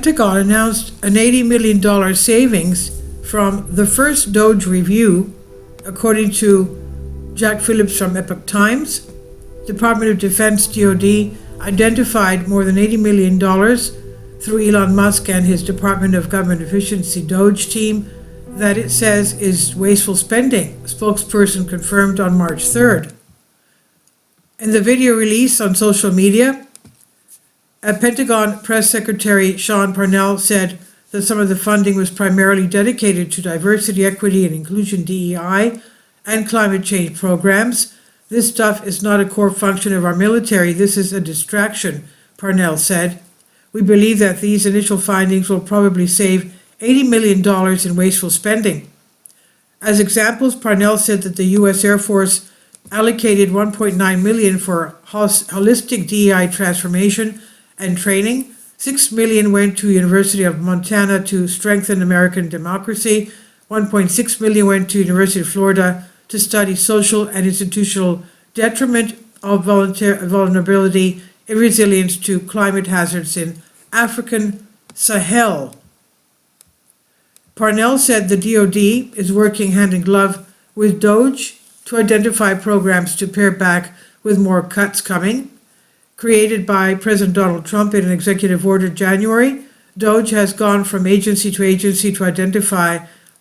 Pentagon announced an $80 million savings from the first DOGE review, according to Jack Phillips from Epoch Times. Department of Defense DOD identified more than $80 million through Elon Musk and his Department of Government Efficiency DOGE team that it says is wasteful spending, a spokesperson confirmed on March 3rd. In the video release on social media, Pentagon Press Secretary Sean Parnell said that some of the funding was primarily dedicated to diversity, equity, and inclusion DEI and climate change programs. This stuff is not a core function of our military. This is a distraction, Parnell said. We believe that these initial findings will probably save $80 million in wasteful spending. As examples, Parnell said that the U.S. Air Force allocated $1.9 million for holistic DEI transformation and training. $6 million went to University of Montana to strengthen American democracy. $1.6 million went to University of Florida to study social and institutional detriment of vulnerability and resilience to climate hazards in African Sahel. Parnell said the DoD is working hand in glove with DOGE to identify programs to pare back with more cuts coming. Created by President Donald Trump in an executive order January, DOGE has gone from agency to agency to identify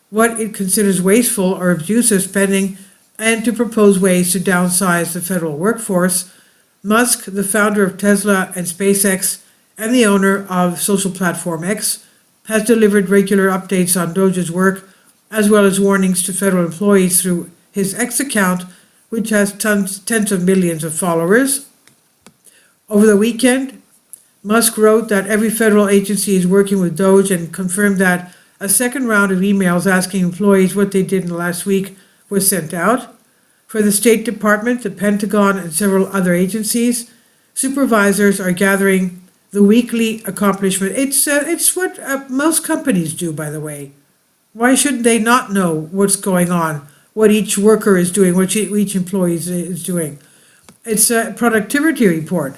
what it considers wasteful or abusive spending and to propose ways to downsize the federal workforce. Musk, the founder of Tesla and SpaceX and the owner of social platform X, has delivered regular updates on DOGE's work as well as warnings to federal employees through his X account, which has tens of millions of followers. Over the weekend, Musk wrote that every federal agency is working with DOGE and confirmed that a second round of emails asking employees what they did in the last week was sent out. For the State Department, the Pentagon, and several other agencies, supervisors are gathering the weekly accomplishment. It's what most companies do, by the way. Why shouldn't they not know what's going on, what each worker is doing, what each employee is doing? It's a productivity report.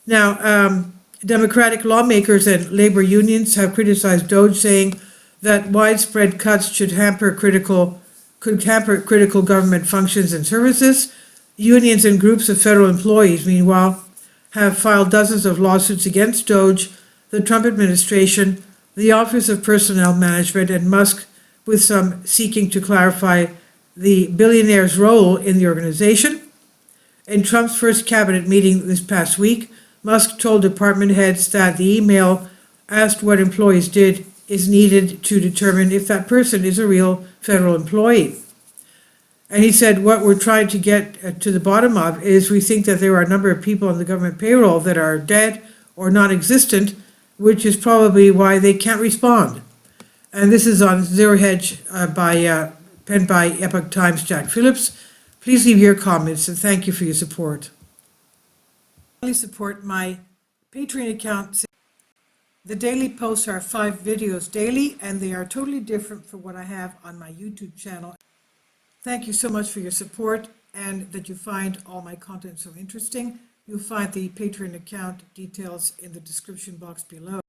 Now, Democratic lawmakers and labor unions have criticized DOGE, saying that widespread cuts could hamper critical government functions and services. Unions and groups of federal employees, meanwhile, have filed dozens of lawsuits against DOGE, the Trump administration, the Office of Personnel Management, and Musk, with some seeking to clarify the billionaire's role in the organization. In Trump's first cabinet meeting this past week, Musk told department heads that the email asked what employees did is needed to determine if that person is a real federal employee. And he said, what we're trying to get to the bottom of is we think that there are a number of people on the government payroll that are dead or non-existent, which is probably why they can't respond. And this is on Zero Hedge penned by Epoch Times' Jack Phillips. Please leave your comments and thank you for your support. Please support my Patreon account. The daily posts are 5 videos daily, and they are totally different from what I have on my YouTube channel. Thank you so much for your support and that you find all my content so interesting. You'll find the Patreon account details in the description box below.